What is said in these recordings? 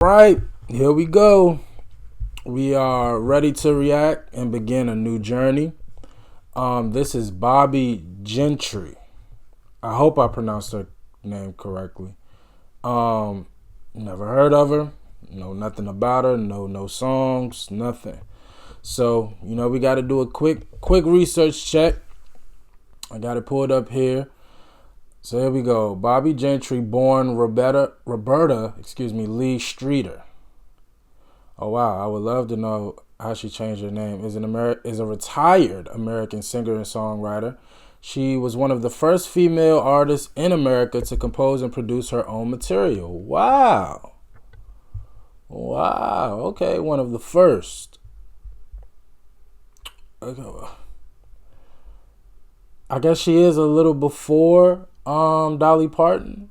Right, here we go. We are ready to react and begin a new journey. This is Bobbie Gentry. I hope I pronounced her name correctly. Um, Never heard of her. Know nothing about her. No songs. Nothing. So we got to do a quick research check. I got it pulled up here. So here we go. Bobbie Gentry, born Roberta, Lee Streeter. Oh wow, I would love to know how she changed her name. Is a retired American singer and songwriter. She was one of the first female artists in America to compose and produce her own material. Wow. Wow. Okay, one of the first. Okay. I guess she is a little before Dolly Parton.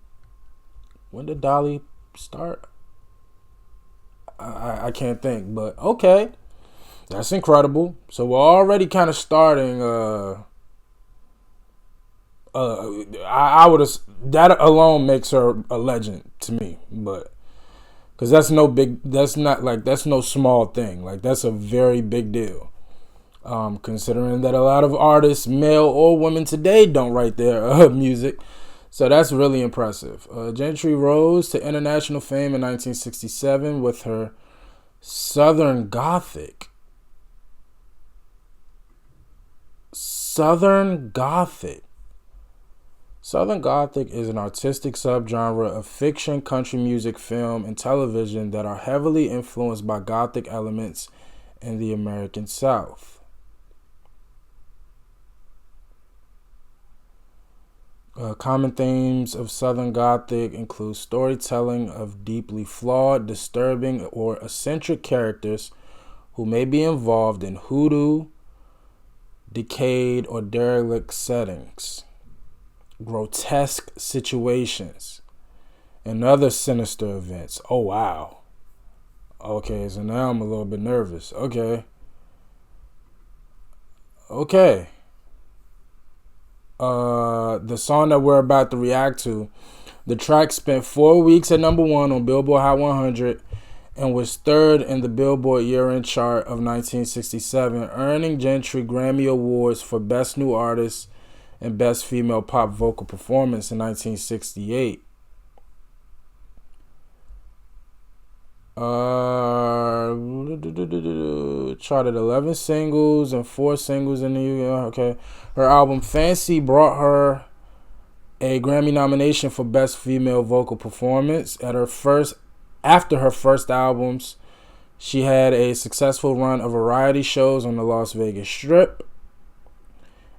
When did Dolly start? I can't think, but okay. That's incredible. So we're already kind of starting. I would have that alone makes her a legend to me, but because that's no big, that's no small thing. Like that's a very big deal. Considering that a lot of artists, male or women today, don't write their music. So that's really impressive. Gentry rose to international fame in 1967 with her Southern Gothic. Southern Gothic. Southern Gothic is an artistic subgenre of fiction, country music, film, and television that are heavily influenced by Gothic elements in the American South. Common themes of Southern Gothic include storytelling of deeply flawed, disturbing, or eccentric characters who may be involved in hoodoo, decayed, or derelict settings, grotesque situations, and other sinister events. Oh, wow. Okay, so now I'm a little bit nervous. Okay. The song that we're about to react to, the track spent 4 weeks at number one on Billboard Hot 100 and was third in the Billboard year-end chart of 1967, earning Gentry Grammy Awards for Best New Artist and Best Female Pop Vocal Performance in 1968. Charted 11 singles and 4 singles in the UK. Okay. Her album Fancy brought her a Grammy nomination for Best Female Vocal Performance. After her first albums, she had a successful run of variety shows on the Las Vegas Strip.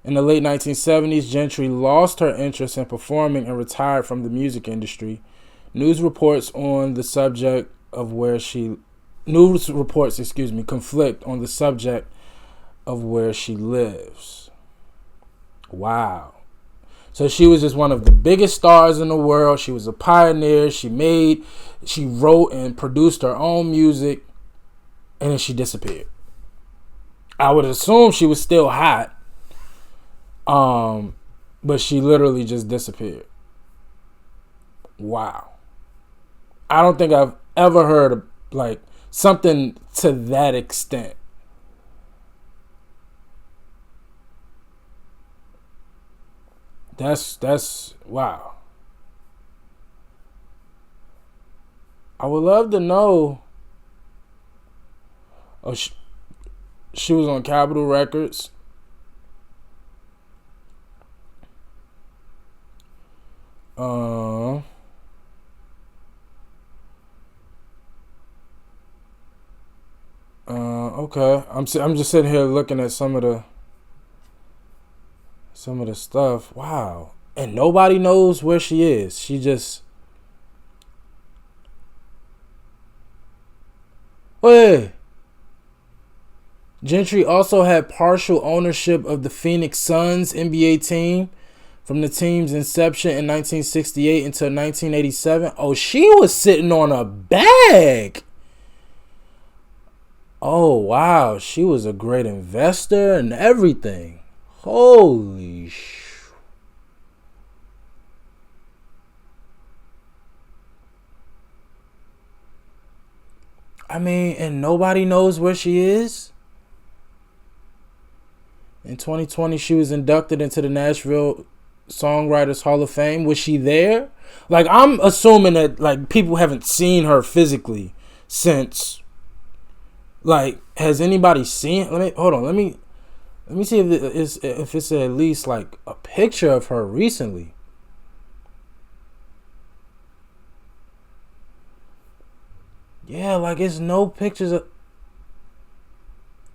In the late 1970s, Gentry lost her interest in performing and retired from the music industry. News reports conflict on the subject of where she lives. Wow. So she was just one of the biggest stars in the world. She was a pioneer. She wrote and produced her own music, and then she disappeared. I would assume she was still hot, but she literally just disappeared. Wow. I don't think I've ever heard of something to that extent. That's wow. I would love to know. Oh, she was on Capitol Records. Okay. I'm just sitting here looking at some of the stuff. Wow. And nobody knows where she is. She just Hey. Gentry also had partial ownership of the Phoenix Suns NBA team from the team's inception in 1968 until 1987. Oh, she was sitting on a bag. Oh, wow. She was a great investor and everything. Holy sh... I mean, and nobody knows where she is. In 2020, she was inducted into the Nashville Songwriters Hall of Fame. Was she there? Like, I'm assuming that, like, people haven't seen her physically since. Like, has anybody seen? Let me see if it's at least like a picture of her recently. Yeah, like, it's no pictures of.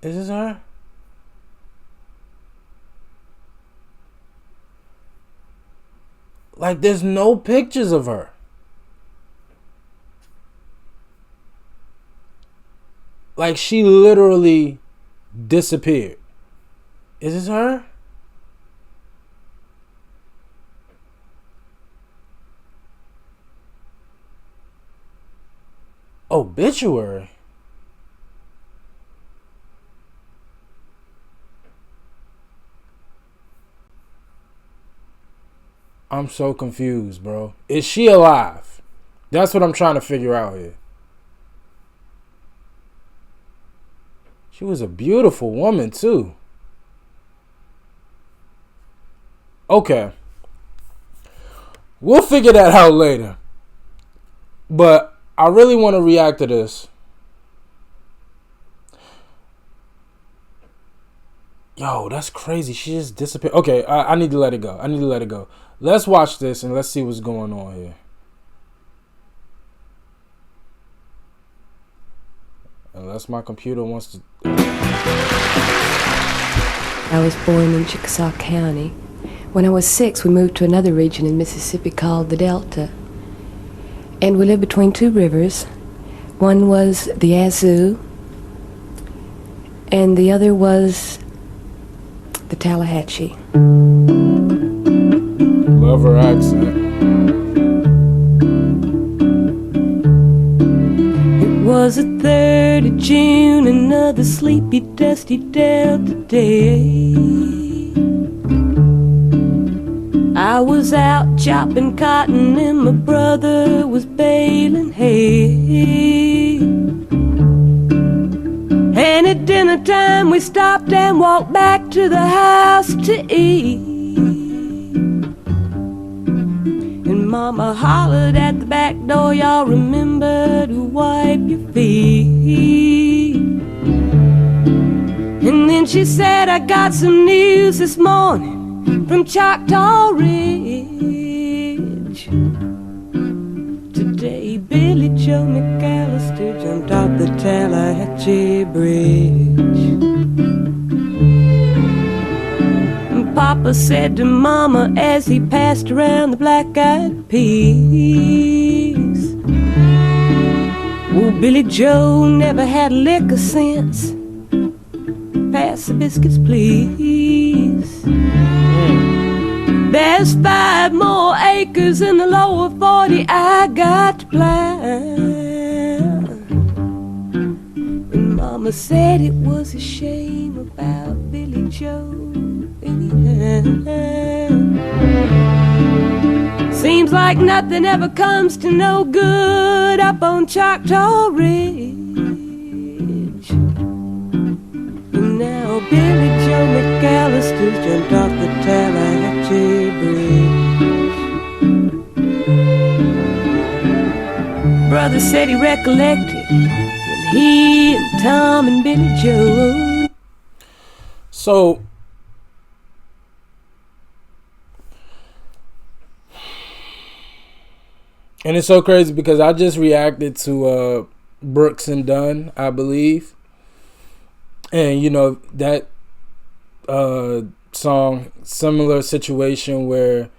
Is this her? Like, there's no pictures of her. Like, she literally disappeared. Is this her? Obituary. I'm so confused, bro. Is she alive? That's what I'm trying to figure out here. She was a beautiful woman, too. Okay. We'll figure that out later. But I really want to react to this. Yo, that's crazy. She just disappeared. Okay, I need to let it go. Let's watch this and let's see what's going on here. Unless my computer wants to. I was born in Chickasaw County. When I was 6, we moved to another region in Mississippi called the Delta. And we lived between two rivers. One was the Yazoo, and the other was the Tallahatchie. Love her accent. It was the 3rd of June, another sleepy, dusty Delta day. I was out chopping cotton and my brother was baling hay. And at dinner time we stopped and walked back to the house to eat. And Mama hollered at the back door, y'all remember to wipe your feet. And then she said, I got some news this morning from Choctaw Ridge. Today Billy Joe McAllister jumped off the Tallahatchie Bridge. And Papa said to Mama as he passed around the black-eyed peas, oh, Billy Joe never had a lick of sense. Pass the biscuits, please. There's 5 more acres in the lower 40 I got to plow. And Mama said it was a shame about Billy Joe anyhow. Seems like nothing ever comes to no good up on Choctaw Ridge. And now Billy Joe McAllister's jumped off the Tallahatchie Bridge. Brother said he recollected when he and Tom and Billy Joe. So, and it's so crazy because I just reacted to Brooks and Dunn, I believe. And, you know, that song, similar situation where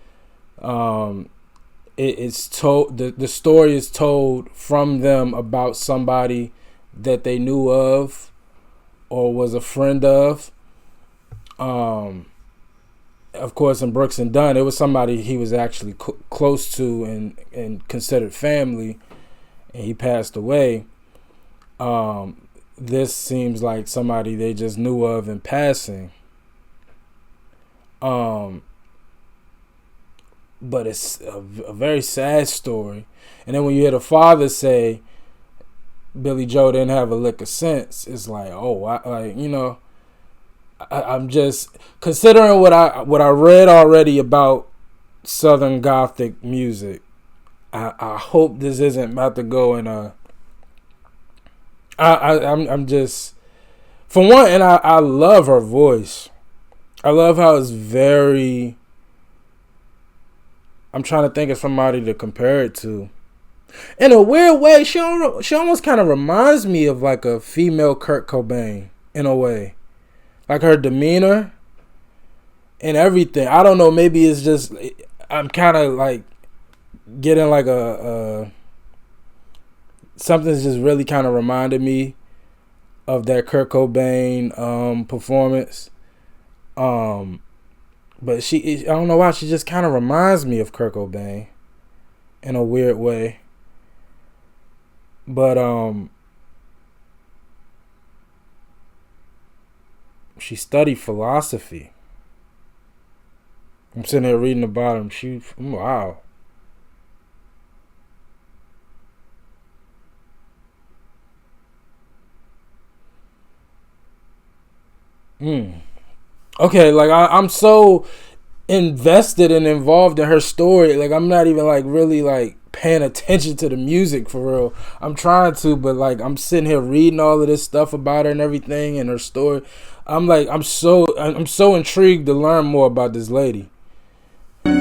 it's told, the story is told from them about somebody that they knew of or was a friend of. Of course, in Brooks and Dunn, it was somebody he was actually close to and considered family, and he passed away. This seems like somebody they just knew of in passing. But it's a very sad story. And then when you hear the father say Billy Joe didn't have a lick of sense, it's like, I'm just considering what I read already about Southern Gothic music. I hope this isn't about to go in a. I'm just, for one, and I love her voice. I love how it's very. I'm trying to think of somebody to compare it to. In a weird way, she almost kind of reminds me of like a female Kurt Cobain in a way, like her demeanor and everything. I don't know. Maybe it's just I'm kind of like getting like a something's just really kind of reminded me of that Kurt Cobain performance. But I don't know why, she just kind of reminds me of Kurt Cobain in a weird way. But she studied philosophy. I'm sitting here reading about him. Wow. Okay, like I'm so invested and involved in her story. Like I'm not even like really like paying attention to the music for real. I'm trying to, but like I'm sitting here reading all of this stuff about her and everything and her story. I'm so intrigued to learn more about this lady. Put a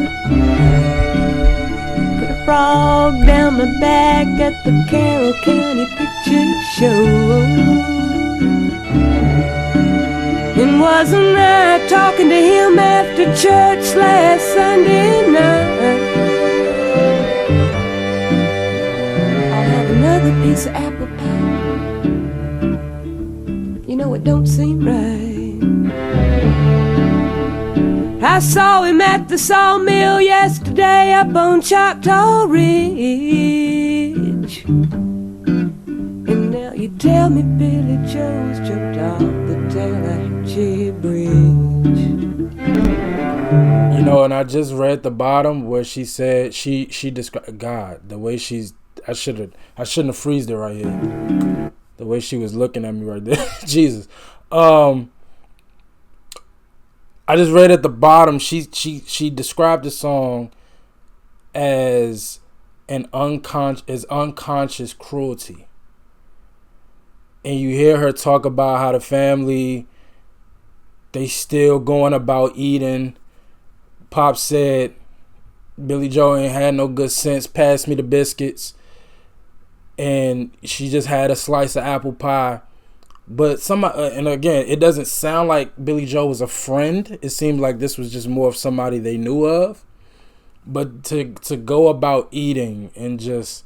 frog down my back at the Carroll County Picture Show. And wasn't I talking to him after church last Sunday night? I'll have another piece of apple pie. You know it don't seem right. I saw him at the sawmill yesterday up on Choctaw Ridge. And now you tell me Billy Joe's jumped off the Tallahatchie Bridge. You know, and I just read the bottom where she said she described God the way she's. I shouldn't have freezed it right here. The way she was looking at me right there, Jesus. I just read at the bottom. She described the song as unconscious cruelty. And you hear her talk about how the family, they still going about eating. Pop said, Billy Joe ain't had no good sense, pass me the biscuits. And she just had a slice of apple pie. But and again, it doesn't sound like Billy Joe was a friend. It seemed like this was just more of somebody they knew of. But to go about eating and just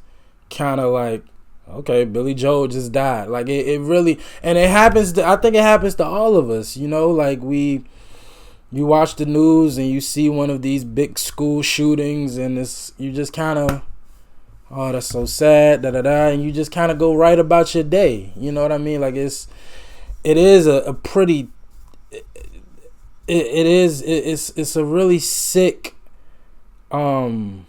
kind of like, okay, Billy Joe just died. Like it really, and it happens I think it happens to all of us, you know, like you watch the news and you see one of these big school shootings and you just kind of, oh, that's so sad, and you just kind of go right about your day. You know what I mean? Like it is a pretty, it's a really sick, not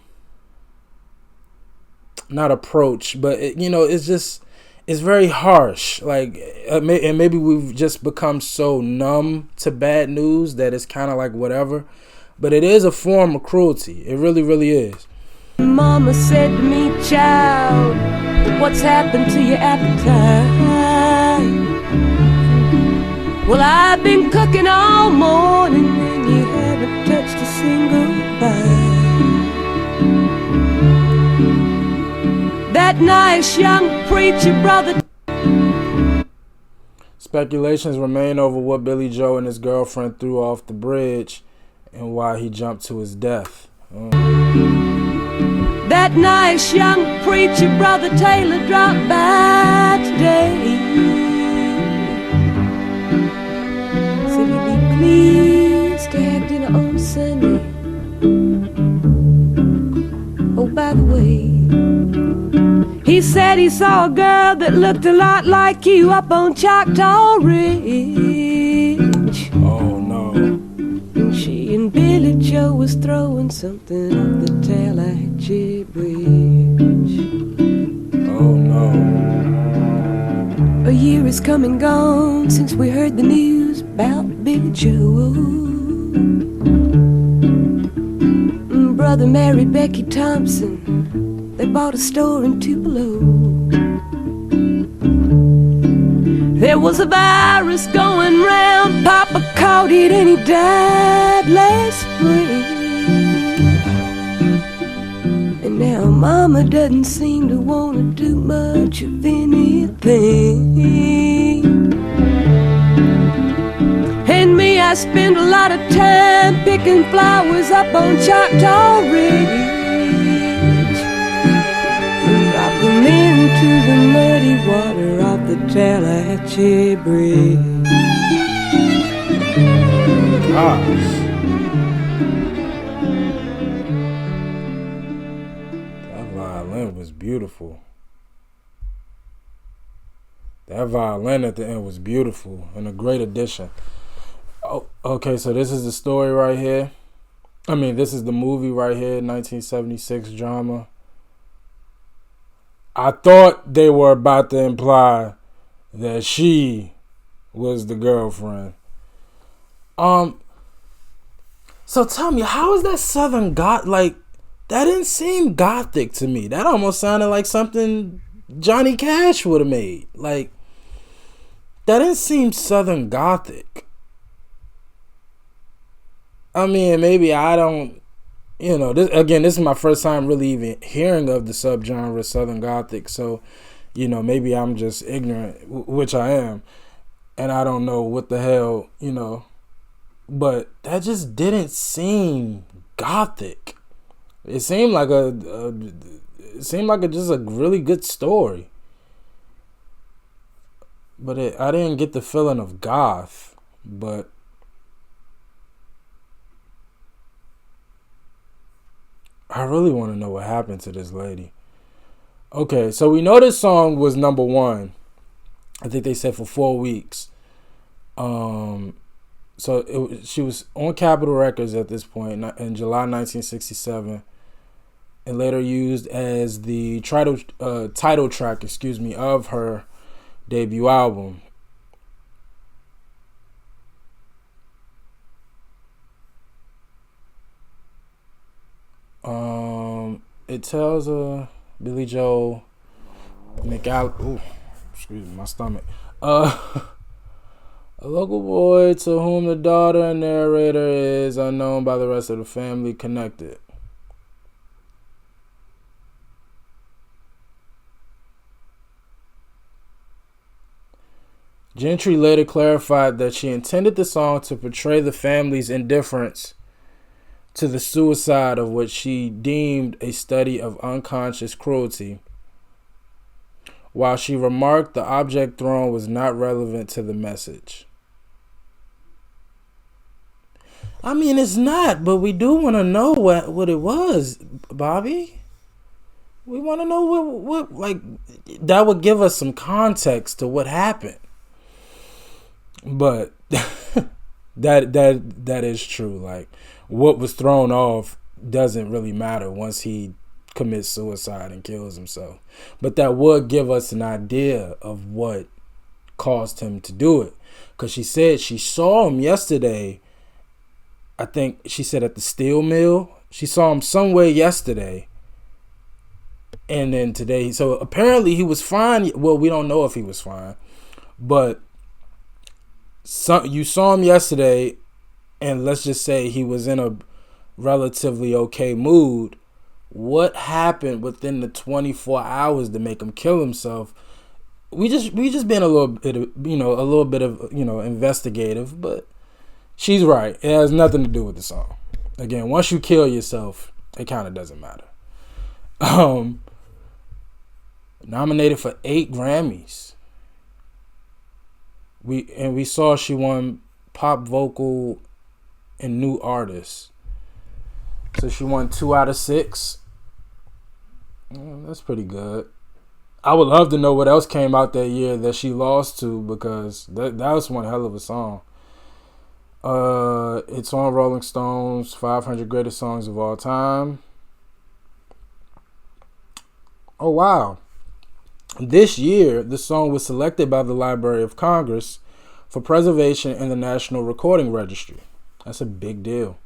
approach, but it's very harsh. Like, and maybe we've just become so numb to bad news that it's kind of like whatever. But it is a form of cruelty. It really, really is. Mama said to me, child, what's happened to your appetite? Well, I've been cooking all morning and you haven't touched a single bite. That nice young preacher brother. Speculations remain over what Billy Joe and his girlfriend threw off the bridge and why he jumped to his death. That nice young preacher brother Taylor dropped by today. Said he'd be pleased to have dinner on Sunday. Oh, by the way, he said he saw a girl that looked a lot like you up on Choctaw Ridge. Oh, no. And she and Billy Joe was throwing something off the Tallahatchie Bridge. Oh, no. A year has come and gone since we heard the news about Big Joe. Brother married Becky Thompson. They bought a store in Tupelo. There was a virus going round. Papa caught it and he died last spring. And now Mama doesn't seem to want to do much of anything. And me, I spend a lot of time picking flowers up on Choctaw Ridge, drop them into the muddy water off the Tallahatchie Bridge. Gosh. That violin was beautiful. That violin at the end was beautiful and a great addition. Oh, okay, so this is the story right here. I mean, this is the movie right here, 1976 drama. I thought they were about to imply that she was the girlfriend. So tell me, how is that Southern like, that didn't seem gothic to me. That almost sounded like something Johnny Cash would have made. Like, that didn't seem Southern Gothic. I mean, maybe I don't, this is my first time really even hearing of the subgenre Southern Gothic. So, maybe I'm just ignorant, which I am. And I don't know what the hell, but that just didn't seem Gothic. It seemed like just a really good story. But I didn't get the feeling of goth, but I really want to know what happened to this lady. Okay, so we know this song was number one. I think they said for 4 weeks. She was on Capitol Records at this point in July 1967, and later used as the title track, of her debut album. It tells Billy Joe McAllister. Excuse me, my stomach. A local boy to whom the daughter and narrator is unknown by the rest of the family connected. Gentry later clarified that she intended the song to portray the family's indifference to the suicide of what she deemed a study of unconscious cruelty, while she remarked the object thrown was not relevant to the message. I mean, it's not, but we do want to know what it was, Bobbie. We want to know what like that would give us some context to what happened. But that is true. Like, what was thrown off doesn't really matter once he commits suicide and kills himself. But that would give us an idea of what caused him to do it. Because she said she saw him yesterday. I think she said at the steel mill. She saw him somewhere yesterday. And then today. So apparently he was fine. Well, we don't know if he was fine. But you saw him yesterday. And let's just say he was in a relatively okay mood. What happened within the 24 hours to make him kill himself? We just been a little bit of investigative, but she's right. It has nothing to do with the song. Again, once you kill yourself, it kind of doesn't matter. Nominated for 8 Grammys. We saw she won pop vocal and new artist. So she won 2 out of 6. That's pretty good. I would love to know what else came out that year that she lost to, because that was one hell of a song. It's on Rolling Stone's 500 Greatest Songs of All Time. Oh, wow. This year, the song was selected by the Library of Congress for preservation in the National Recording Registry. That's a big deal.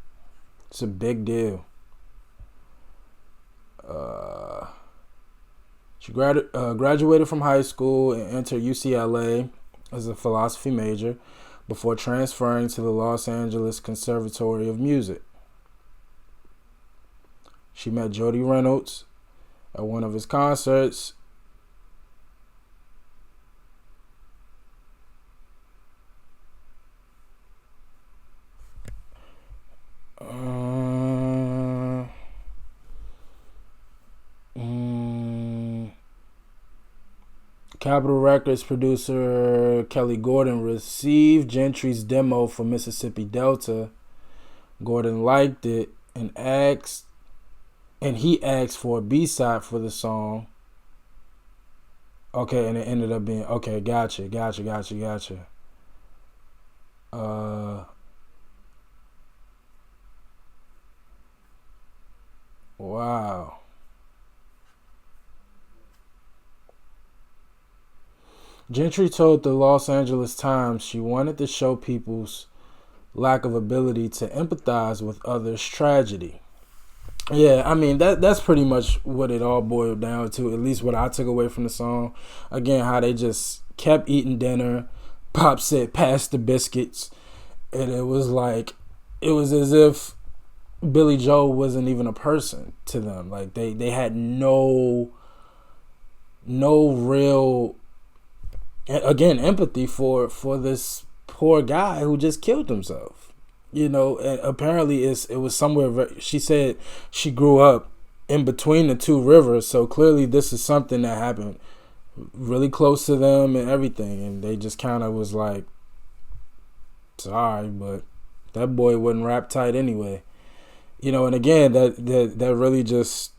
It's a big deal. She graduated from high school and entered UCLA as a philosophy major before transferring to the Los Angeles Conservatory of Music. She met Jody Reynolds at one of his concerts. Capitol Records producer Kelly Gordon received Gentry's demo for Mississippi Delta. Gordon liked it and he asked for a B-side for the song. Okay, and it ended up being okay. Gotcha. Wow. Gentry told the Los Angeles Times she wanted to show people's lack of ability to empathize with others' tragedy. Yeah, I mean that's pretty much what it all boiled down to, at least what I took away from the song. Again, how they just kept eating dinner. Pop said, "Pass the biscuits." And it was as if Billy Joel wasn't even a person to them. Like they had no real, again, empathy for this poor guy who just killed himself. And apparently it was somewhere. She said she grew up in between the two rivers, so clearly this is something that happened really close to them and everything, and they just kind of was like, sorry, but that boy wasn't wrapped tight anyway. And again, that really just,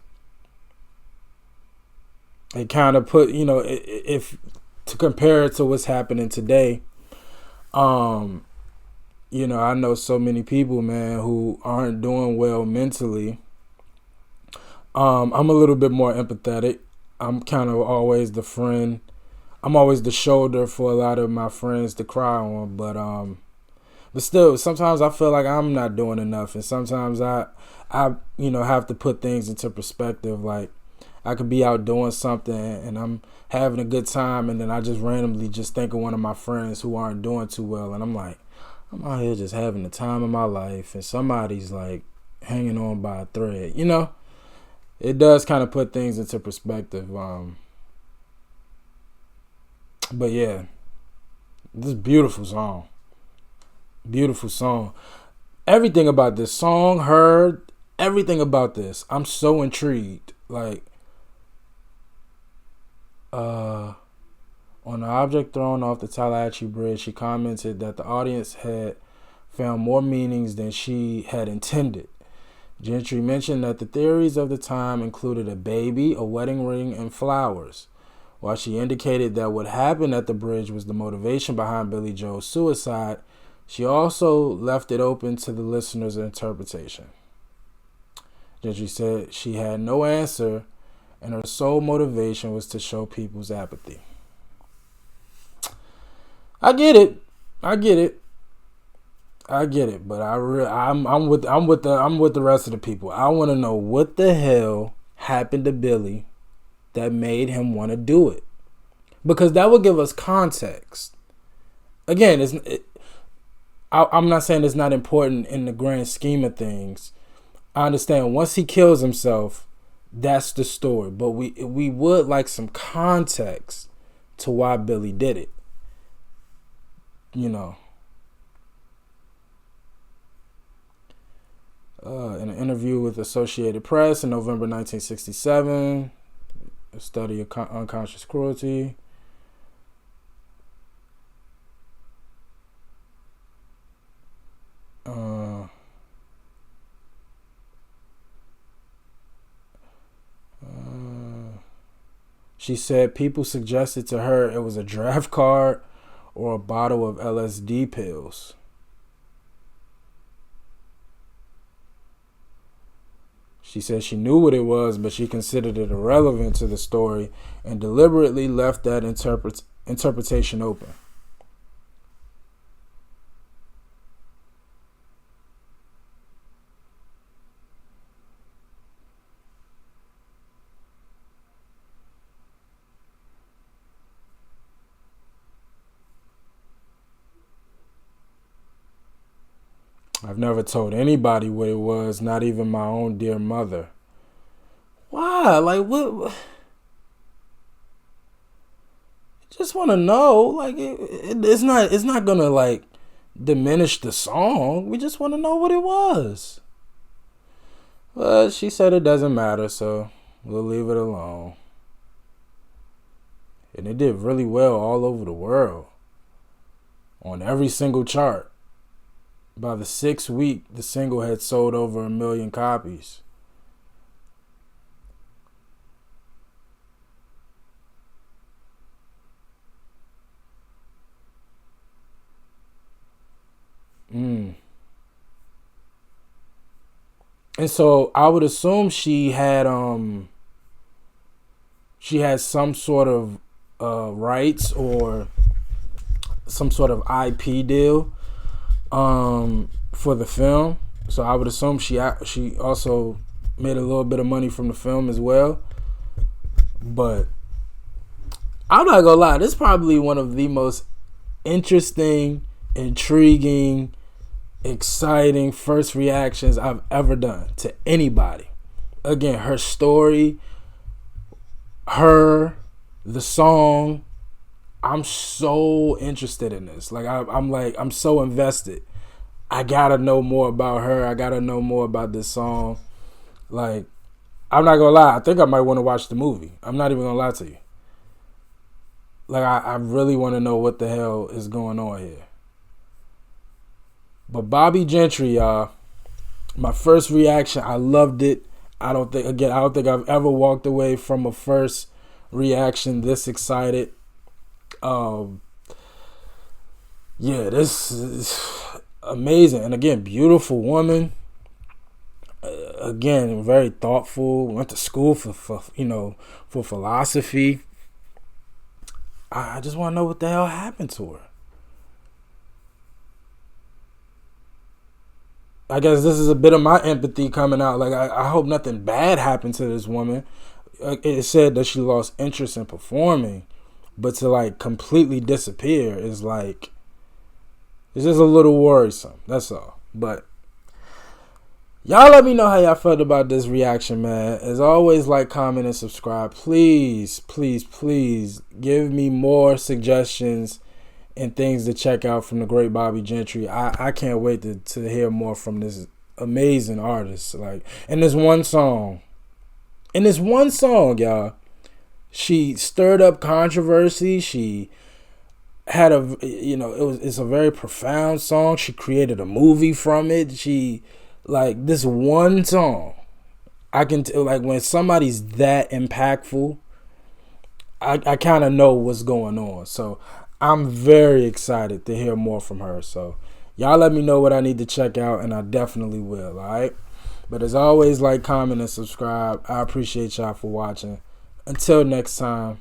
it kind of put, if to compare it to what's happening today, I know so many people, man, who aren't doing well mentally. I'm a little bit more empathetic. I'm kind of always the friend. I'm always the shoulder for a lot of my friends to cry on. But still, sometimes I feel like I'm not doing enough, and sometimes I have to put things into perspective. Like, I could be out doing something and I'm having a good time, and then I just randomly just think of one of my friends who aren't doing too well, and I'm like, I'm out here just having the time of my life, and somebody's like hanging on by a thread. It does kind of put things into perspective. But yeah, this beautiful song. Beautiful song. Everything about this song, everything about this, I'm so intrigued. Like, on the object thrown off the Tallahatchie Bridge, she commented that the audience had found more meanings than she had intended. Gentry mentioned that the theories of the time included a baby, a wedding ring, and flowers. While she indicated that what happened at the bridge was the motivation behind Billy Joel's suicide, she also left it open to the listener's interpretation. Gentry said she had no answer, and her sole motivation was to show people's apathy. I get it, but I'm with the rest of the people. I want to know what the hell happened to Billy that made him want to do it, because that would give us context. Again, I'm not saying it's not important in the grand scheme of things. I understand once he kills himself, that's the story. But we would like some context to why Billy did it. In an interview with Associated Press in November 1967, a study of unconscious cruelty. She said people suggested to her it was a draft card or a bottle of LSD pills. She said she knew what it was, but she considered it irrelevant to the story and deliberately left that interpretation open. I've never told anybody what it was, not even my own dear mother. Why? Like, what? Just want to know. Like, it's not gonna like diminish the song. We just want to know what it was. But she said it doesn't matter, so we'll leave it alone. And it did really well all over the world, on every single chart. By the 6th week, the single had sold over 1 million copies. And so I would assume she had some sort of rights or some sort of IP deal for the film. So I would assume she also made a little bit of money from the film as well. But I'm not gonna lie, this is probably one of the most interesting, intriguing, exciting first reactions I've ever done to anybody. Again, her story, the song. I'm so interested in this. Like I'm so invested. I gotta know more about her. I gotta know more about this song. Like, I'm not gonna lie, I think I might want to watch the movie. I'm not even gonna lie to you. Like, I really want to know what the hell is going on here. But Bobbie Gentry, y'all, my first reaction, I loved it. I don't think I've ever walked away from a first reaction this excited. This is amazing. And again, beautiful woman. Again, very thoughtful. Went to school for philosophy. I just want to know what the hell happened to her. I guess this is a bit of my empathy coming out. Like, I hope nothing bad happened to this woman. It said that she lost interest in performing, but to like completely disappear is like, it's just a little worrisome. That's all. But y'all let me know how y'all felt about this reaction, man. As always, like, comment, and subscribe. Please, please, please give me more suggestions and things to check out from the great Bobbie Gentry. I can't wait to hear more from this amazing artist. Like, in this one song, y'all, she stirred up controversy. She had it's a very profound song. She created a movie from it. This one song, I can tell, like, when somebody's that impactful, I kind of know what's going on. So I'm very excited to hear more from her. So y'all let me know what I need to check out, and I definitely will, all right? But as always, like, comment, and subscribe. I appreciate y'all for watching. Until next time,